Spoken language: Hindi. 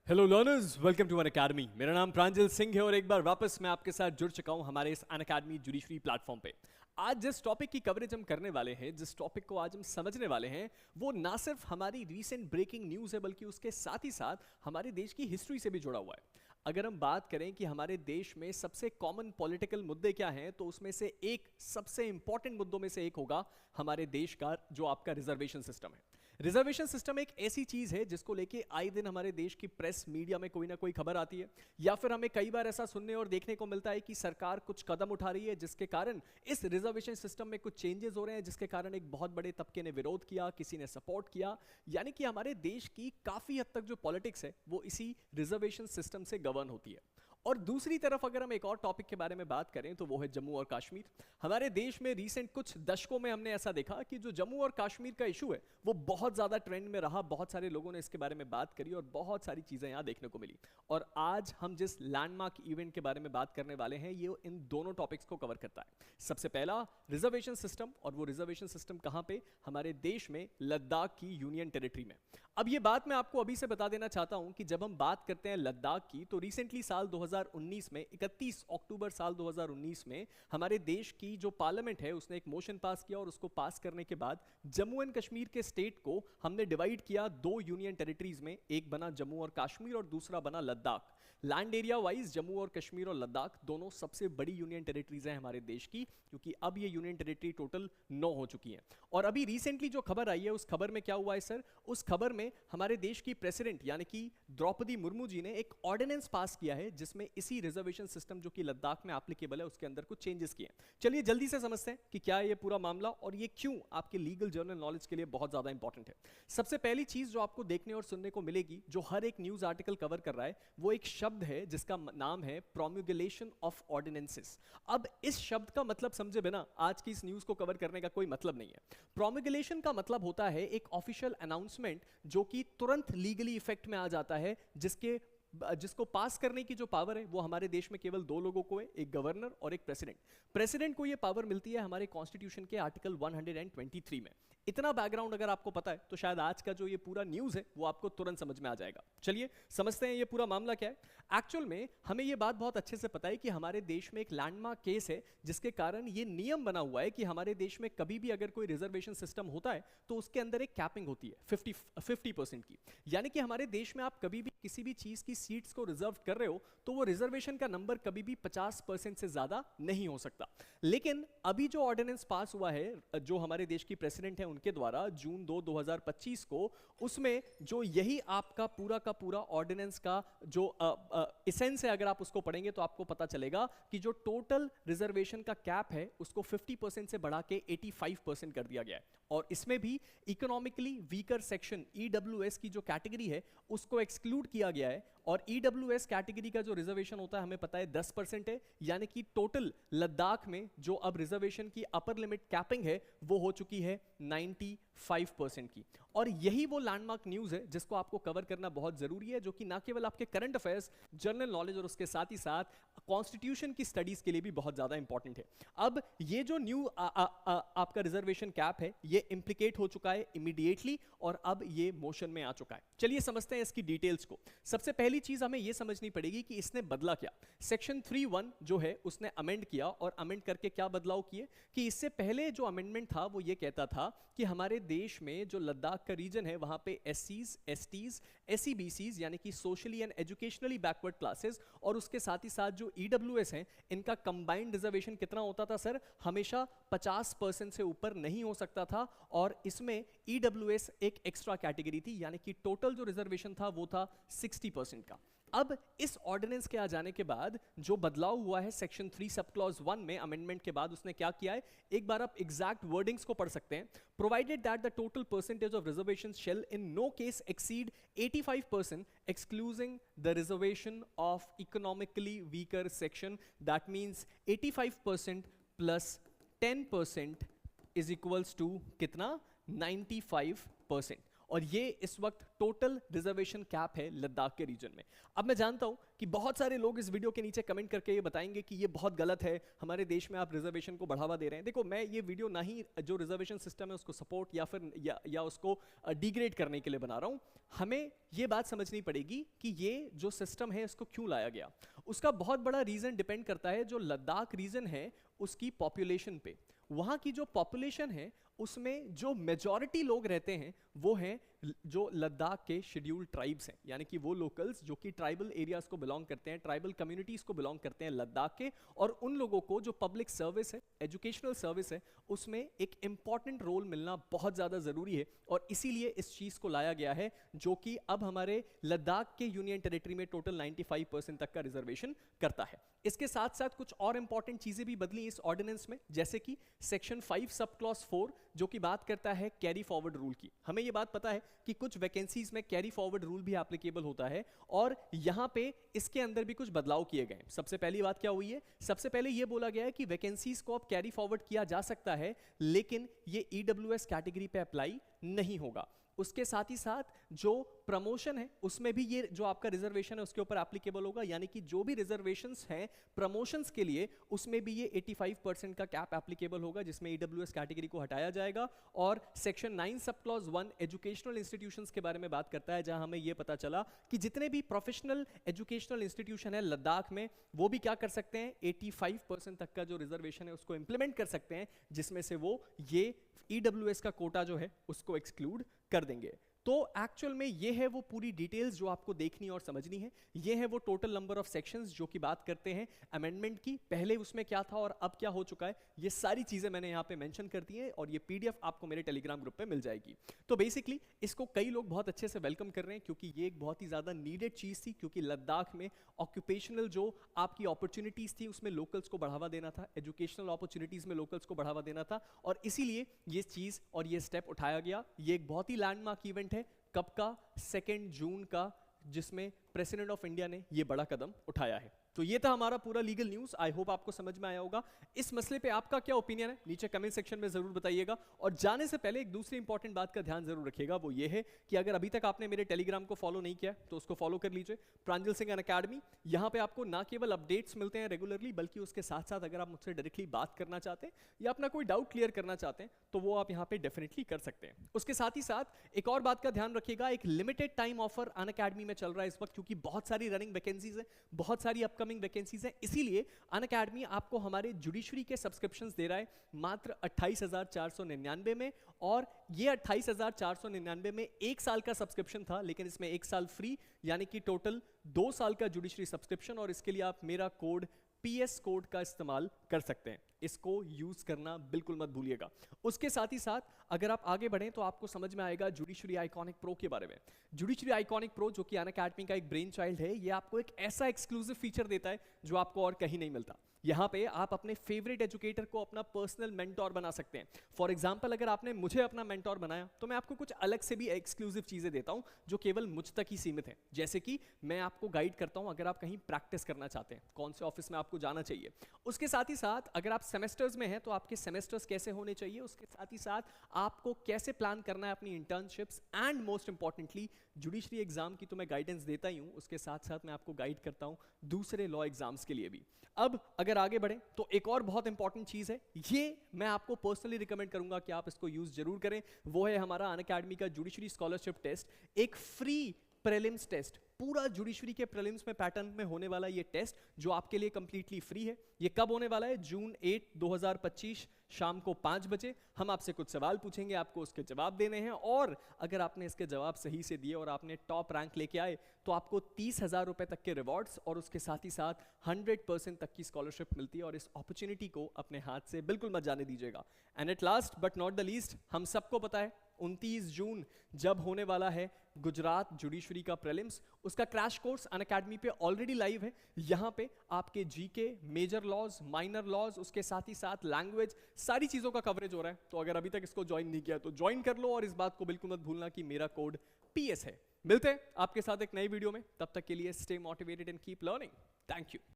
Hello learners, welcome to Unacademy. मेरा नाम प्रांजल सिंह है और एक बार वापस मैं आपके साथ जुड़ चुका हूं हमारे इस अन अकेडमी जुडिशरी प्लेटफॉर्म पे। आज जिस टॉपिक की कवरेज हम करने वाले हैं, जिस टॉपिक को आज हम समझने वाले हैं, वो ना सिर्फ हमारी रीसेंट ब्रेकिंग न्यूज़ है बल्कि उसके साथ ही साथ हमारे देश की हिस्ट्री से भी जुड़ा हुआ है। अगर हम बात करें कि हमारे देश में सबसे कॉमन पॉलिटिकल मुद्दे क्या हैं, तो उसमें से एक सबसे इंपॉर्टेंट मुद्दों में से एक होगा हमारे देश का जो आपका रिजर्वेशन सिस्टम है। रिजर्वेशन सिस्टम एक ऐसी चीज है जिसको लेके आए दिन हमारे देश की प्रेस मीडिया में कोई ना कोई खबर आती है, या फिर हमें कई बार ऐसा सुनने और देखने को मिलता है कि सरकार कुछ कदम उठा रही है जिसके कारण इस रिजर्वेशन सिस्टम में कुछ चेंजेस हो रहे हैं, जिसके कारण एक बहुत बड़े तबके ने विरोध किया, किसी ने सपोर्ट किया। यानी कि हमारे देश की काफी हद तक जो पॉलिटिक्स है वो इसी रिजर्वेशन सिस्टम से गवर्न होती है। और दूसरी तरफ अगर हम एक और टॉपिक के बारे में बात करें तो वो है जम्मू और कश्मीर। हमारे देश में रीसेंट कुछ दशकों में हमने ऐसा देखा कि जो जम्मू और कश्मीर का इशू है वो बहुत ज्यादा ट्रेंड में रहा, बहुत सारे लोगों ने इसके बारे में बात करी और बहुत सारी चीजें यहां देखने को मिली। और आज हम जिस लैंडमार्क इवेंट के बारे में बात करने वाले हैं ये इन दोनों टॉपिक्स को कवर करता है। सबसे पहला रिजर्वेशन सिस्टम, और वो रिजर्वेशन सिस्टम कहां पे? हमारे देश में लद्दाख की यूनियन टेरिटरी में। अब ये बात मैं आपको अभी से बता देना चाहता हूं कि जब हम बात करते हैं लद्दाख की तो रिसेंटली साल 2019 में 31 अक्टूबर साल 2019 में हमारे देश की जो पार्लियामेंट है उसने एक मोशन पास किया, और उसको पास करने के बाद जम्मू एंड कश्मीर के स्टेट को हमने डिवाइड किया दो यूनियन टेरिटरीज में। एक बना जम्मू और कश्मीर और दूसरा बना Ladakh. Land area wise Jammu और कश्मीर और लद्दाख दोनों सबसे बड़ी यूनियन टेरिटरीज हैं हमारे देश की, क्योंकि अब ये यूनियन टेरिटरी टोटल 9 हो चुकी हैं। और अभी रिसेंटली जो खबर आई है उस खबर में क्या हुआ है सर? उस खबर में हमारे देश की प्रेसिडेंट यानी कि द्रौपदी मुर्मू जी ने एक ऑर्डिनेंस पास किया है जिसमें इसी रिजर्वेशन सिस्टम जो कि लद्दाख में एप्लीकेबल है उसके अंदर कुछ चेंजेस किए। चलिए जल्दी से समझते हैं कि क्या है ये पूरा मामला और ये क्यों आपके लीगल जर्नल नॉलेज के लिए बहुत ज्यादा इंपॉर्टेंट है। सबसे पहली चीज जो आपको देखने और सुनने को मिलेगी, जो हर एक न्यूज आर्टिकल कवर कर रहा है, वो एक शब्द है जिसका नाम है प्रोम्युलेशन ऑफ ऑर्डिनेंसेस। अब इस शब्द का मतलब समझे बिना आज की इस न्यूज को कवर करने का कोई मतलब नहीं है। प्रोम्युलेशन का मतलब होता है एक ऑफिशियल अनाउंसमेंट जो कि तुरंत लीगली इफेक्ट में आ जाता है, जिसको पास करने की जो पावर है वो हमारे देश में केवल दो लोगों को है, एक गवर्नर और एक प्रेसिडेंट। प्रेसिडेंट को ये पावर मिलती है हमारे कॉन्स्टिट्यूशन के आर्टिकल 123 में। इतना बैकग्राउंड अगर आपको पता है तो शायद आज का जो ये पूरा न्यूज है वो आपको तुरंत समझ में आ जाएगा। चलिए समझते हैं ये पूरा मामला क्या है। एक्चुअल में हमें ये बात बहुत अच्छे से पता है कि हमारे देश में एक लैंडमार्क केस है जिसके कारण ये नियम बना हुआ है कि हमारे देश में कभी भी अगर कोई रिजर्वेशन सिस्टम होता है तो उसके अंदर एक कैपिंग होती है 50% की। यानी कि हमारे देश में आप कभी भी किसी भी चीज की सीट्स को रिजर्व कर रहे हो तो वो रिजर्वेशन का नंबर कभी भी 50% से ज्यादा नहीं हो सकता। लेकिन अभी जो ऑर्डिनेंस पास हुआ है जो हमारे देश की प्रेसिडेंट है उनके द्वारा जून 2 2025 को, उसमें जो यही आपका पूरा का पूरा ऑर्डिनेंस का जो एसेंस है, अगर आप उसको पढ़ेंगे तो आपको पता चलेगा कि जो टोटल रिजर्वेशन का कैप है उसको 50% से बढ़ा के 85% कर दिया गया है। और इसमें भी इकोनॉमिकली वीकर सेक्शन ईडब्ल्यूएस की जो कैटेगरी है उसको एक्सक्लूड किया गया है। और ईडब्ल्यूएस कैटेगरी का जो रिजर्वेशन होता है हमें पता है 10% है, यानी कि टोटल लद्दाख में जो अब रिजर्वेशन की अपर लिमिट कैपिंग है वो हो चुकी है 95% की। और यही वो लैंडमार्क न्यूज है जिसको आपको कवर करना बहुत जरूरी है, जो कि ना केवल आपके करंट अफेयर्स, जनरल नॉलेज और उसके साथ ही साथ कॉन्स्टिट्यूशन की स्टडीज के लिए भी बहुत ज्यादा इंपॉर्टेंट है। अब ये जो न्यू आपका रिजर्वेशन कैप है ये इंप्लीकेट हो चुका है इमीडिएटली और अब ये मोशन में आ चुका है। चलिए समझते हैं इसकी डिटेल्स को। सबसे पहली चीज हमें यह समझनी पड़ेगी कि इसने बदला क्या। सेक्शन 3(1) जो है उसने अमेंड किया, और अमेंड करके क्या बदलाव किए कि इससे पहले जो अमेंडमेंट था वो ये कहता था कि हमारे देश में जो लद्दाख का रीजन है वहां पे एससीज, एसटीज, एसईबीसीज यानी कि socially and educationally backward classes और उसके साथ ही साथ जो ईडब्ल्यूएस हैं इनका कंबाइंड रिजर्वेशन कितना होता था सर? हमेशा 50% से ऊपर नहीं हो सकता था। और इसमें ईडब्ल्यूएस एक एक्स्ट्रा कैटेगरी थी, यानी कि टोटल जो रिजर्वेशन था वो था 60% का। अब इस ऑर्डिनेंस के आ जाने के बाद जो बदलाव हुआ है सेक्शन 3 सब क्लॉज 1 में अमेंडमेंट के बाद उसने क्या किया है, एक बार आप एग्जैक्ट वर्डिंग्स को पढ़ सकते हैं। Provided that the total percentage of reservation shall in no case exceed 85% excluding the reservation of economically weaker section. That means 85% plus 10% is equals to कितना? 95%। और ये इस वक्त टोटल रिजर्वेशन कैप है लद्दाख के रीजन में। अब मैं जानता हूं कि बहुत सारे लोग इस वीडियो के नीचे कमेंट करके ये बताएंगे कि ये बहुत गलत है, हमारे देश में आप रिजर्वेशन को बढ़ावा दे रहे हैं। देखो, मैं ये वीडियो ना ही जो रिजर्वेशन सिस्टम है उसको सपोर्ट या फिर या उसको डिग्रेड करने के लिए बना रहा हूं। हमें ये बात समझनी पड़ेगी कि ये जो सिस्टम है इसको क्यों लाया गया। उसका बहुत बड़ा रीजन डिपेंड करता है जो लद्दाख रीजन है उसकी पॉपुलेशन पे। वहां की जो पॉपुलेशन है उसमें जो मेजॉरिटी लोग रहते हैं वो हैं जो लद्दाख के शेड्यूल्ड ट्राइब्स हैं, यानी कि वो लोकल्स जो कि ट्राइबल एरियाज को बिलोंग करते हैं, ट्राइबल कम्युनिटीज को बिलोंग करते हैं लद्दाख के। और उन लोगों को जो पब्लिक सर्विस है, एजुकेशनल सर्विस है, उसमें एक इंपॉर्टेंट रोल मिलना बहुत ज़्यादा ज़रूरी है। और इसीलिए इस चीज़ को लाया गया है जो कि अब हमारे लद्दाख के यूनियन टेरिटरी में टोटल 95% तक का रिजर्वेशन करता है। इसके साथ साथ कुछ और इंपॉर्टेंट चीज़ें भी बदली इस ऑर्डिनेंस में, जैसे कि सेक्शन 5 सब क्लॉज 4 जो कि बात करता है कैरी फॉरवर्ड रूल की। हमें यह बात पता है कि कुछ वैकेंसीज में कैरी फॉरवर्ड रूल भी एप्लीकेबल होता है और यहां पे इसके अंदर भी कुछ बदलाव किए गए। सबसे पहली बात क्या हुई है, सबसे पहले यह बोला गया है कि वैकेंसीज को अब कैरी फॉरवर्ड किया जा सकता है, लेकिन ये ईडब्ल्यूएस कैटेगरी पे अप्लाई नहीं होगा। उसके साथ ही साथ जो प्रमोशन है उसमें भी ये जो आपका रिजर्वेशन है उसके ऊपर एप्लीकेबल होगा, यानी कि जो भी रिजर्वेशंस हैं प्रमोशंस के लिए उसमें भी ये 85% का कैप एप्लीकेबल होगा, जिसमें ईडब्ल्यूएस कैटेगरी को हटाया जाएगा। और section 9 sub clause 1 educational institutions के बारे में बात करता है, जहां हमें ये पता चला कि जितने भी प्रोफेशनल एजुकेशनल इंस्टीट्यूशन है लद्दाख में वो भी क्या कर सकते हैं, 85% तक का जो रिजर्वेशन है उसको इंप्लीमेंट कर सकते हैं, जिसमें से वो ये ईडब्ल्यूएस का कोटा जो है उसको एक्सक्लूड कर देंगे। तो एक्चुअल में ये है वो पूरी डिटेल्स जो आपको देखनी और समझनी है। ये है वो टोटल नंबर ऑफ सेक्शंस जो कि बात करते हैं अमेंडमेंट की, पहले उसमें क्या था और अब क्या हो चुका है, ये सारी चीजें मैंने यहाँ पे मेंशन कर दी है और ये पीडीएफ आपको मेरे टेलीग्राम ग्रुप पे मिल जाएगी। तो बेसिकली इसको कई लोग बहुत अच्छे से वेलकम कर रहे हैं क्योंकि ये एक बहुत ही ज्यादा नीडेड चीज थी, क्योंकि लद्दाख में ऑक्यूपेशनल जो आपकी अपॉर्चुनिटीज थी उसमें लोकल्स को बढ़ावा देना था, एजुकेशनल अपॉर्चुनिटीज में लोकल्स को बढ़ावा देना था, और इसीलिए ये चीज और ये स्टेप उठाया गया। ये एक बहुत ही लैंडमार्क इवेंट है। कब का, 2 जून का, जिसमें प्रेसिडेंट ऑफ इंडिया ने यह बड़ा कदम उठाया है। तो ये था हमारा पूरा लीगल न्यूज। आई होप आपको समझ में आया होगा। इस मसले पे आपका क्या ओपिनियन है नीचे कमेंट सेक्शन में जरूर बताइएगा। और जाने से पहले एक दूसरी इंपॉर्टेंट बात का ध्यान जरूर रखिएगा, वो ये है कि अगर अभी तक आपने मेरे टेलीग्राम को फॉलो नहीं किया तो उसको फॉलो कर लीजिए, प्रांजल सिंह अनअकैडमी। यहाँ पे आपको ना केवल अपडेट्स मिलते हैं रेगुलरली, बल्कि उसके साथ साथ अगर आप मुझसे डायरेक्टली बात करना चाहते हैं या अपना कोई डाउट क्लियर करना चाहते हैं तो वो आप यहाँ पे डेफिनेटली कर सकते हैं। उसके साथ ही साथ एक और बात का ध्यान रखिएगा, एक लिमिटेड टाइम ऑफर अनअकैडमी में चल रहा है इस वक्त, क्योंकि बहुत सारी रनिंग वैकेंसीज है, बहुत सारी अपकमिंग वैकेंसीज है। इसीलिए अनअकैडमी आपको हमारे जुडिशरी के सब्सक्रिप्शंस दे रहा है मात्र 28,499 में। और ये 28,499 में 1 साल का सब्सक्रिप्शन था, लेकिन इसमें 1 साल फ्री, यानी कि टोटल 2 साल का जुडिशरी सब्सक्रिप्शन। और इसके लिए आप मेरा कोड PS कोड का इस्तेमाल कर सकते हैं, इसको यूज करना बिल्कुल मत भूलिएगा। उसके साथ ही साथ अगर आप आगे बढ़ें तो आपको समझ में आएगा जुडिशरी आइकॉनिक प्रो के बारे में। जुडिशरी आइकॉनिक प्रो जो कि अनअकैडमी का एक ब्रेन चाइल्ड है, ये आपको एक ऐसा एक्सक्लूसिव फीचर देता है जो आपको और कहीं नहीं मिलता। यहाँ पे आप अपने फेवरेट एजुकेटर को अपना पर्सनल मेंटोर बना सकते हैं। फॉर एग्जांपल, अगर आपने मुझे अपना मेंटोर बनाया तो मैं आपको कुछ अलग से भी एक्सक्लूसिव चीजें देता हूँ जो केवल मुझ तक ही सीमित है। जैसे कि मैं आपको गाइड करता हूँ अगर आप कहीं प्रैक्टिस करना चाहते हैं, कौन से ऑफिस में आपको जाना चाहिए। उसके साथ ही साथ अगर आप सेमेस्टर्स में हैं तो आपके सेमेस्टर्स कैसे होने चाहिए, उसके साथ ही साथ आपको कैसे प्लान करना है अपनी internships, and most importantly judiciary exam की तो मैं गाइडेंस देता ही हूँ, उसके साथ साथ मैं आपको गाइड करता हूँ दूसरे लॉ एग्जाम्स के लिए भी। अब अगर आगे बढ़े तो एक और बहुत इंपॉर्टेंट चीज है, ये मैं आपको पर्सनली रिकमेंड करूंगा कि आप इसको यूज जरूर करें। वो है हमारा अनअकैडमी का जुडिशरी स्कॉलरशिप टेस्ट, एक फ्री प्रीलिम्स टेस्ट, पूरा जुडिशरी के प्रीलिम्स में पैटर्न में होने वाला ये टेस्ट जो आपके लिए कंप्लीटली फ्री है। ये कब होने वाला है? जून 8, 2025 शाम को 5 बजे। हम आपसे कुछ सवाल पूछेंगे, आपको उसके जवाब देने हैं, और अगर आपने इसके जवाब सही से दिए और आपने टॉप रैंक लेके आए तो आपको 30,000 रुपए तक के रिवॉर्ड्स और उसके साथ ही साथ 100% तक की स्कॉलरशिप मिलती है। और इस अपॉर्चुनिटी को अपने हाथ से बिल्कुल मत जाने दीजिएगा। And at last but not the least, हम सबको पता है 29 जून जब होने वाला है गुजरात जुडिशरी का प्रीलिम्स, उसका क्रैश कोर्स अनअकैडमी पे ऑलरेडी लाइव है। यहाँ पे आपके GK, major laws, minor laws, उसके साथ ही साथ लैंग्वेज, सारी चीजों का कवरेज हो रहा है। तो अगर अभी तक इसको ज्वाइन नहीं किया तो ज्वाइन कर लो, और इस बात को बिल्कुल मत भूलना कि मेरा कोड PS है। मिलते हैं आपके साथ एक नई वीडियो में, तब तक के लिए stay motivated and keep learning. Thank you.